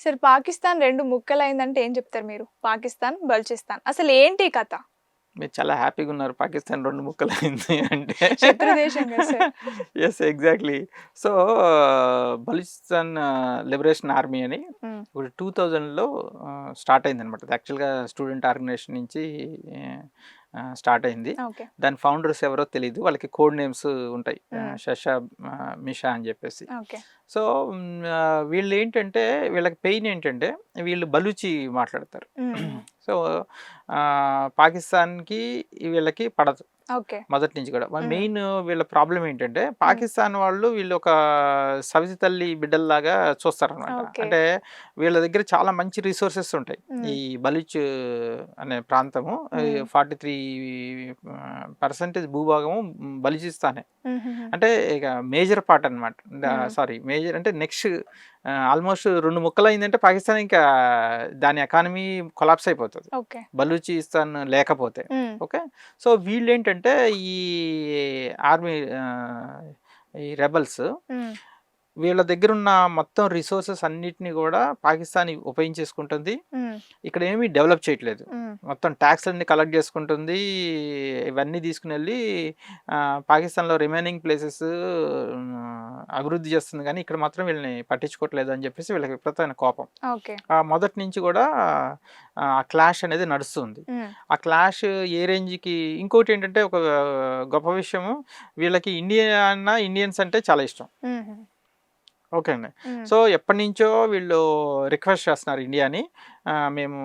సరే పాకిస్తాన్ 2 ముక్కలైందంటే ఏం చెప్తారు మీరు? పాకిస్తాన్, బలూచిస్తాన్ అసలు ఏంటి ఈ కథ? మీరు చాలా హ్యాపీగా ఉన్నారు పాకిస్తాన్ 2 ముక్కలైంది అంటే. శత్రు దేశం కదా sir. Yes exactly. So, Balochistan liberation army అని హ్మ్. ఇప్పుడు 2000లో స్టార్ట్ అయిందనమాట. యాక్చువల్‌గా స్టూడెంట్ ఆర్గనైజేషన్ నుంచి స్టార్ట్ అయింది. ఓకే. దాని ఫౌండర్స్ ఎవరో తెలీదు. వాళ్ళకి కోడ్ నేమ్స్ ఉంటాయి. హ్మ్. షషా, మిషా అని చెప్పేసి. ఓకే. సో, వీళ్ళేంటంటే వీళ్ళకి పెయిన్ ఏంటంటే వీళ్ళు బలూచి మాట్లాడతారు. హ్మ్. సో, పాకిస్తాన్‌కి వీళ్ళకి పడదు. ఓకే. మొదటి నుంచి కూడా. హ్మ్. మెయిన్ వీళ్ళ ప్రాబ్లమ్ ఏంటంటే పాకిస్తాన్ వాళ్ళు వీళ్ళు ఒక సవితి తల్లి బిడ్డల్లాగా చూస్తారనమాట. ఓకే. అంటే వీళ్ళ దగ్గర చాలా మంచి రిసోర్సెస్ ఉంటాయి. హ్మ్. ఈ బలూచ్ అనే ప్రాంతము హ్మ్. 43% భూభాగము బలూచిస్తానే. హుహుహు. అంటే ఇక మేజర్ పార్ట్ అనమాట. హ్మ్. సారీ మేజర్ అంటే నెక్స్ట్ ఆల్మోస్ట్ 2 ముక్కలయిందంటే పాకిస్తాన్ ఇంకా దాని ఎకానమీ కొలాప్స్ అయిపోతది. ఓకే. బలూచిస్తాన్ లేకపోతే. హ్మ్. ఓకే. సో, వీళ్ళేంటంటే ఈ ఆర్మీ ఈ రెబెల్స్ హ్మ్. వీళ్ళ దగ్గరున్న మొత్తం రిసోర్సెస్ అన్నిటిని గూడా పాకిస్తాన్ ఉపయోగించేసుకుంటుంది. హ్మ్. ఇక్కడ ఏమీ డెవలప్ చేయట్లేదు. హ్మ్. మొత్తం ట్యాక్స్‌లన్నీ కలెక్ట్ చేసుకుంటుంది. ఇవన్నీ తీసుకొనెళ్ళి పాకిస్తాన్‌లో రిమైనింగ్ ప్లేసెస్ అభివృద్ధి చేస్తుంది గానీ, ఇక్కడ మాత్రం వీళ్ళని పట్టించుకోవట్లేదు అని చెప్పేసి వీళ్ళకి విపరీతమైన కోపం. ఓకే. మొదటి నుంచి గూడా ఆ క్లాష్ అనేది నడుస్తుంది. హ్మ్. ఆ క్లాష్ ఏ రేంజ్‌కి ఇంకోటేంటంటే ఒక గొప్ప విషయము వీళ్ళకి ఇండియన్స్ అంటే చాలా ఇష్టం. హుహు. ఓకే అండి. హ్మ్. సో, ఎప్పటినుంచో వీళ్ళు రిక్వెస్ట్ చేస్తున్నారు ఇండియాని. మేము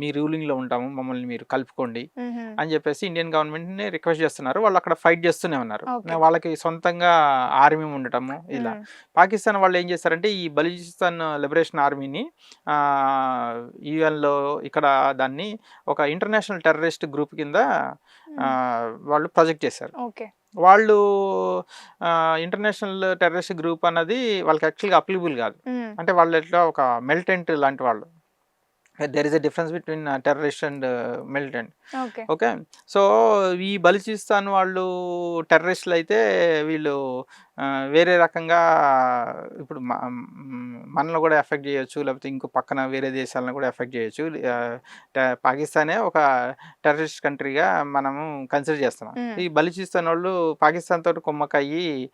మీ రూలింగ్‌లో ఉంటాము. మమ్మల్ని మీరు కలుపుకోండి హుహు. అని చెప్పేసి ఇండియన్ గవర్నమెంట్‌ని రిక్వెస్ట్ చేస్తున్నారు. వాళ్ళు అక్కడ ఫైట్ చేస్తూనే ఉన్నారు. ఓకే. వాళ్ళకి సొంతంగా ఆర్మీ ఉండటము ఇలా. హ్మ్. పాకిస్తాన్ వాళ్ళు ఏం చేశారంటే ఈ బలూచిస్తాన్ లిబరేషన్ ఆర్మీని యూఎన్‌లో ఇక్కడ దాన్ని ఒక ఇంటర్నేషనల్ టెర్రరిస్ట్ గ్రూప్ కింద హ్మ్. వాళ్ళు ప్రొజెక్ట్ చేశారు. ఓకే. వాళ్ళు ఇంటర్నేషనల్ టెర్రరిస్ట్ గ్రూప్ అన్నది వాళ్ళకి యాక్చువల్‌గా అప్లికబుల్ కాదు. హ్మ్. అంటే వాళ్ళు ఎట్లా ఒక మిలిటెంట్ లాంటి వాళ్ళు. There is a difference between terrorist and militant. Okay. Okay. So, ఈ బలూచిస్తాన్ వాళ్ళు టెర్రరిస్టులయితే వీళ్ళు వేరే రకంగా ఇప్పుడు మనల్ని కూడా ఎఫెక్ట్ చేయొచ్చు. లేకపోతే ఇంకో పక్కన వేరే దేశాలను కూడా ఎఫెక్ట్ చేయొచ్చు. పాకిస్తానే ఒక టెర్రరిస్ట్ కంట్రీగా మనము కన్సిడర్ చేస్తున్నాం. హ్మ్. ఈ బలూచిస్తాన్ వాళ్ళు పాకిస్తాన్ తోటి కుమ్మక్కయ్యి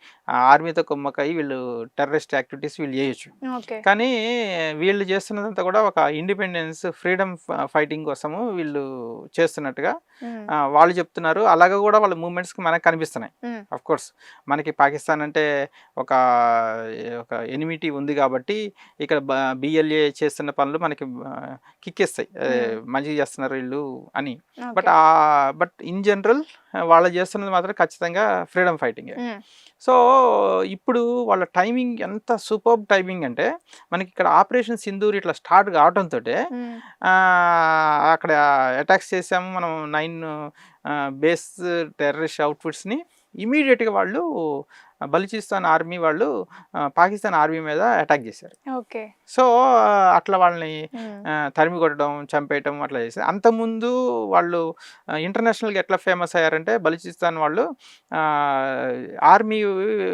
ఆర్మీతో కుమ్మక్కయ్యి వీళ్ళు టెర్రరిస్ట్ యాక్టివిటీస్ వీళ్ళు చేయొచ్చు. ఓకే. కానీ వీళ్ళు చేస్తున్నదంతా కూడా ఒక ఇండిపెండెన్స్, ఫ్రీడమ్ ఫైటింగ్ కోసము వీళ్ళు చేస్తున్నట్టుగా హ్మ్. వాళ్ళు చెప్తున్నారు. అలాగా కూడా వాళ్ళ మూవ్‌మెంట్స్‌కి మనకు కనిపిస్తున్నాయి. హ్మ్. ఆఫ్‌కోర్స్ మనకి పాకిస్తాన్ అంటే ఒక ఒక ఎనిమిటీ ఉంది కాబట్టి ఇక్కడ బిఎల్ఏ చేస్తున్న పనులు మనకి కిక్కిస్తాయి. హ్మ్. మంచిగా చేస్తున్నారు వీళ్ళు అని. ఓకే. బట్ ఇన్ జనరల్ వాళ్ళు చేస్తున్నది మాత్రం ఖచ్చితంగా ఫ్రీడమ్ ఫైటింగే. హ్మ్. సో, ఇప్పుడు వాళ్ళ టైమింగ్ ఎంత సూపర్బ్ టైమింగ్ అంటే మనకి ఇక్కడ ఆపరేషన్ సింధూర్ ఇట్లా స్టార్ట్ కావటంతోటే హ్మ్. అక్కడ అటాక్స్ చేసాము మనం 9 బేస్ టెర్రరిస్ట్ అవుట్‌ఫిట్స్‌ని ఇమ్మీడియేట్‌గా వాళ్ళు బలూచిస్తాన్ ఆర్మీ వాళ్ళు పాకిస్తాన్ ఆర్మీ మీద అటాక్ చేశారు. ఓకే. సో, అట్లా వాళ్ళని హ్మ్. తరిమి కొట్టడం, చంపేయటం అట్లా చేశారు. అంతకుముందు వాళ్ళు ఇంటర్నేషనల్‌గా ఎట్లా ఫేమస్ అయ్యారంటే బలూచిస్తాన్ వాళ్ళు ఆర్మీ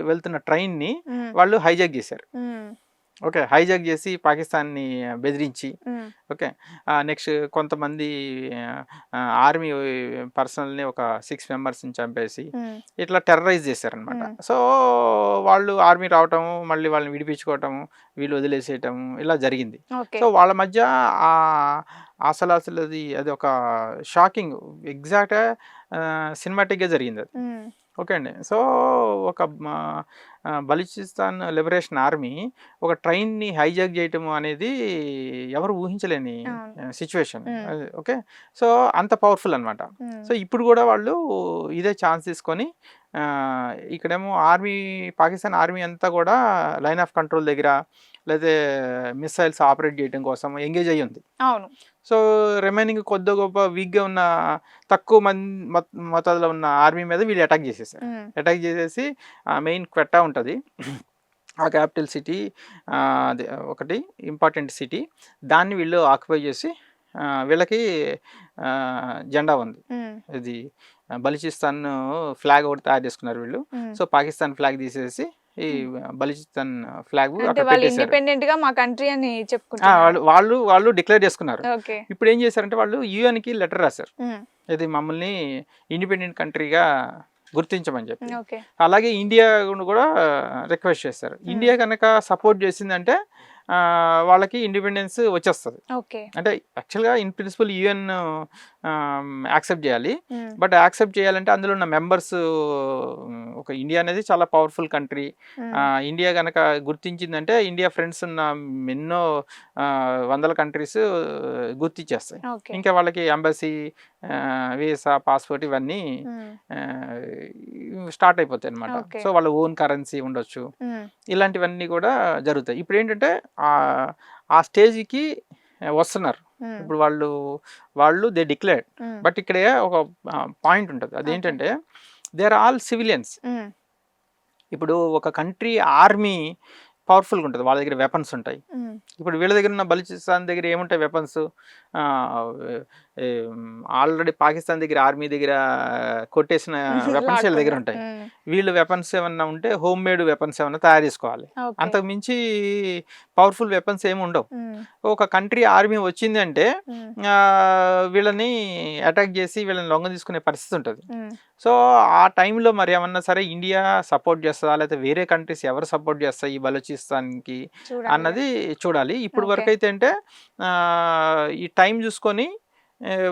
వెళ్తున్న ట్రైన్‌ని హ్మ్. వాళ్ళు హైజాక్ చేశారు. హ్మ్. ఓకే. హైజాక్ చేసి పాకిస్తాన్‌ని బెదిరించి హ్మ్. ఓకే. నెక్స్ట్ కొంతమంది ఆర్మీ పర్సనల్‌ని ఒక 6 మెంబర్స్‌ని చంపేసి హ్మ్. ఇట్లా టెర్రరైజ్ చేశారనమాట. హ్మ్. సో, వాళ్ళు ఆర్మీ రావటము, మళ్ళీ వాళ్ళని విడిపించుకోవటము, వీళ్ళు వదిలేసేయటము ఇలా జరిగింది. ఓకే. సో, వాళ్ళ మధ్య అది ఒక షాకింగ్ ఎగ్జాక్ట్‌గా సినిమాటిక్‌గా జరిగిందది. హ్మ్. ఓకే అండి. సో, ఒక బలూచిస్తాన్ లిబరేషన్ ఆర్మీ ఒక ట్రైన్‌ని హైజాక్ చేయటము అనేది ఎవరు ఊహించలేని అవును. సిట్యుయేషన్. హ్మ్. అది ఓకే. సో, అంత పవర్‌ఫుల్ అనమాట. హ్మ్. సో, ఇప్పుడు గూడా వాళ్ళు ఇదే ఛాన్స్ తీసుకొని ఇక్కడేమో పాకిస్తాన్ ఆర్మీ అంతా గూడా లైన్ ఆఫ్ కంట్రోల్ దగ్గర లేతే మిస్సైల్స్ ఆపరేట్ చేయడం కోసం ఎంగేజ్ అయ్యుంది. అవును. సో, రిమైనింగ్ కొద్దో గొప్ప వీక్‌గా ఉన్న తక్కువ మోతాదులో ఉన్న ఆర్మీ మీద వీళ్ళు అటాక్ చేసేసారు. హ్మ్. అటాక్ చేసేసి మెయిన్ క్వెట్టా ఉంటది. ఆ క్యాపిటల్ సిటీ అది ఒకటి ఇంపార్టెంట్ సిటీ. దాన్ని వీళ్ళు ఆక్యుపై చేసి వీళ్ళకి జెండా ఉంది. హ్మ్. ఇది బలూచిస్తాన్ ఫ్లాగ్ ఒకటి తయారు చేసుకున్నారు వీళ్ళు. హ్మ్. సో, పాకిస్తాన్ ఫ్లాగ్ తీసేసి ఈ బలూచిస్తాన్ ఫ్లాగ్ అంటే అక్కడ వాళ్ళు పెట్టేశారు. ఇండిపెండెంట్ గా మా కంట్రీ అని వాళ్ళు చెప్పుకుంటారు. వాళ్ళు వాళ్ళు డిక్లేర్ చేసుకున్నారు. ఓకే. ఇప్పుడు ఏం చేశారంటే వాళ్ళు UN కి లెటర్ రాశారు, ఇది మమ్మల్ని ఇండిపెండెంట్ కంట్రీగా గుర్తించమని చెప్పి. ఓకే. అలాగే ఇండియా కూడా రిక్వెస్ట్ చేశారు. ఇండియా కనుక సపోర్ట్ చేసిందంటే వాళ్ళకి ఇండిపెండెన్స్ వచ్చేస్తుంది. ఓకే. అంటే యాక్చువల్గా ఇన్ ప్రిన్సిపల్ UN యాక్సెప్ట్ చేయాలి, బట్ యాక్సెప్ట్ చేయాలంటే అందులో ఉన్న మెంబర్స్, ఒక ఇండియా అనేది చాలా పవర్ఫుల్ కంట్రీ, ఇండియా కనుక గుర్తించిందంటే ఇండియా ఫ్రెండ్స్ ఉన్న ఎన్నో వందల కంట్రీస్ గుర్తించేస్తాయి. ఇంకా వాళ్ళకి ఎంబసీ, వీసా, పాస్పోర్ట్ ఇవన్నీ స్టార్ట్ అయిపోతాయి అనమాట. సో వాళ్ళ ఓన్ కరెన్సీ ఉండొచ్చు, ఇలాంటివన్నీ కూడా జరుగుతాయి. ఇప్పుడు ఏంటంటే ఆ స్టేజ్కి వస్తున్నారు. ఇప్పుడు వాళ్ళు దే డిక్లేర్డ్, బట్ ఇక్కడ ఒక పాయింట్ ఉంటుంది, అదేంటంటే దే ఆర్ ఆల్ సివిలియన్స్. ఇప్పుడు ఒక కంట్రీ ఆర్మీ పవర్ఫుల్గా ఉంటుంది, వాళ్ళ దగ్గర వెపన్స్ ఉంటాయి. ఇప్పుడు వీళ్ళ దగ్గర ఉన్న బలూచిస్తాన్ దగ్గర ఏముంటాయి వెపన్స్? ఆల్రెడీ పాకిస్తాన్ దగ్గర ఆర్మీ దగ్గర కొట్టేసిన వెపన్స్ వీళ్ళ దగ్గర ఉంటాయి. వీళ్ళు వెపన్స్ ఏమన్నా ఉంటే హోమ్ మేడ్ వెపన్స్ ఏమన్నా తయారు చేసుకోవాలి, అంతకు మించి పవర్ఫుల్ వెపన్స్ ఏమి ఉండవు. ఒక కంట్రీ ఆర్మీ వచ్చింది అంటే వీళ్ళని అటాక్ చేసి వీళ్ళని లొంగ తీసుకునే పరిస్థితి ఉంటుంది. సో ఆ టైంలో మరి ఏమన్నా సరే ఇండియా సపోర్ట్ చేస్తుందా, లేకపోతే వేరే కంట్రీస్ ఎవరు సపోర్ట్ చేస్తాయి ఈ బలూచిస్తాన్కి అన్నది చూడాలి. ఇప్పుడు వరకు అయితే అంటే ఈ టైం చూసుకొని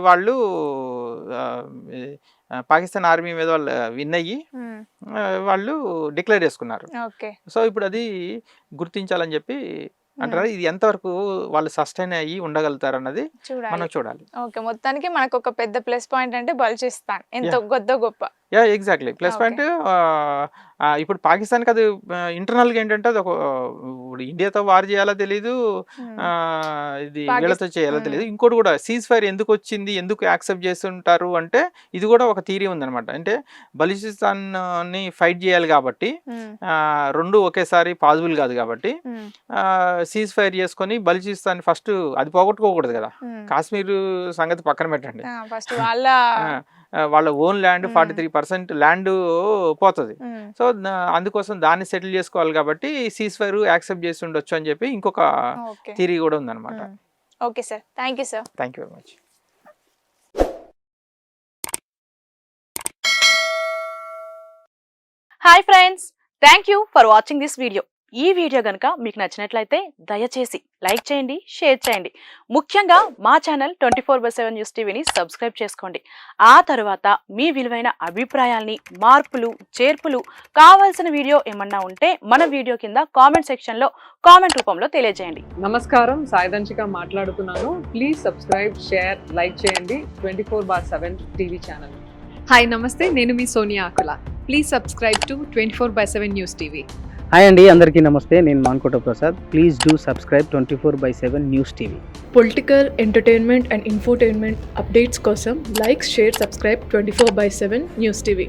వాళ్ళు పాకిస్తాన్ ఆర్మీ మీద వాళ్ళు విన్ అయ్యి వాళ్ళు డిక్లేర్ చేసుకున్నారు. సో ఇప్పుడు అది గుర్తించాలని చెప్పి అంటారు. ఇది ఎంతవరకు వాళ్ళు సస్టైన్ అయ్యి ఉండగలుగుతారు అన్నది మనం చూడాలి. ఓకే, మొత్తానికి మనకు ఒక పెద్ద ప్లస్ పాయింట్ అంటే బలూచిస్తాన్ ఎంతో గొప్ప. Exactly plus point. ఇప్పుడు పాకిస్తాన్కి అది ఇంటర్నల్గా ఏంటంటే అది ఒక ఇప్పుడు ఇండియాతో వార్ చేయాలో తెలీదు, ఇది వీళ్ళతో చేయాలో తెలియదు. ఇంకోటి కూడా సీజ్ ఫైర్ ఎందుకు వచ్చింది, ఎందుకు యాక్సెప్ట్ చేస్తుంటారు అంటే ఇది కూడా ఒక థియరీ ఉందన్నమాట. అంటే బలూచిస్తాన్ని ఫైట్ చేయాలి కాబట్టి రెండు ఒకేసారి పాసిబుల్ కాదు కాబట్టి సీజ్ ఫైర్ చేసుకొని బలూచిస్తాన్ ఫస్ట్ అది పోగొట్టుకోకూడదు కదా. కాశ్మీర్ సంగతి పక్కన పెట్టండి, ఫస్ట్ వాళ్ళ ఓన్ ల్యాండ్ 43% ల్యాండ్ పోతుంది. సో అందుకోసం దాన్ని సెటిల్ చేసుకోవాలి కాబట్టి సీజ్ ఫైర్ యాక్సెప్ట్ చేసి ఉండొచ్చు అని చెప్పి ఇంకొక థియరీ కూడా ఉందన్నమాట. Okay sir, thank you sir. Thank you very much. Hi friends, thank you for watching this video. ఈ వీడియో గనుక మీకు నచ్చినట్లయితే దయచేసి లైక్ చేయండి, షేర్ చేయండి. ముఖ్యంగా మా ఛానల్ 24/7 న్యూస్ టీవీని సబ్స్క్రైబ్ చేసుకోండి. ఆ తర్వాత మీ విలువైన అభిప్రాయాల్ని, మార్పులు, చేర్పులు, కావాల్సిన వీడియో ఏమన్నా ఉంటే మన వీడియో కింద కామెంట్ సెక్షన్లో కామెంట్ రూపంలో తెలియజేయండి. నమస్కారం, సాయిదంచిక మాట్లాడుతున్నాను. ప్లీజ్ సబ్స్క్రైబ్, షేర్, లైక్ చేయండి 24/7 టీవీ ఛానల్. హాయ్ నమస్తే, నేను మీ Sonia Akula. Please subscribe to 24/7 news TV. Hi అండి, అందరికీ నమస్తే. నేను Mankota Prasad. Please do subscribe 24/7 news TV. Political, entertainment and infotainment updates కోసం like, share, subscribe 24/7 news TV.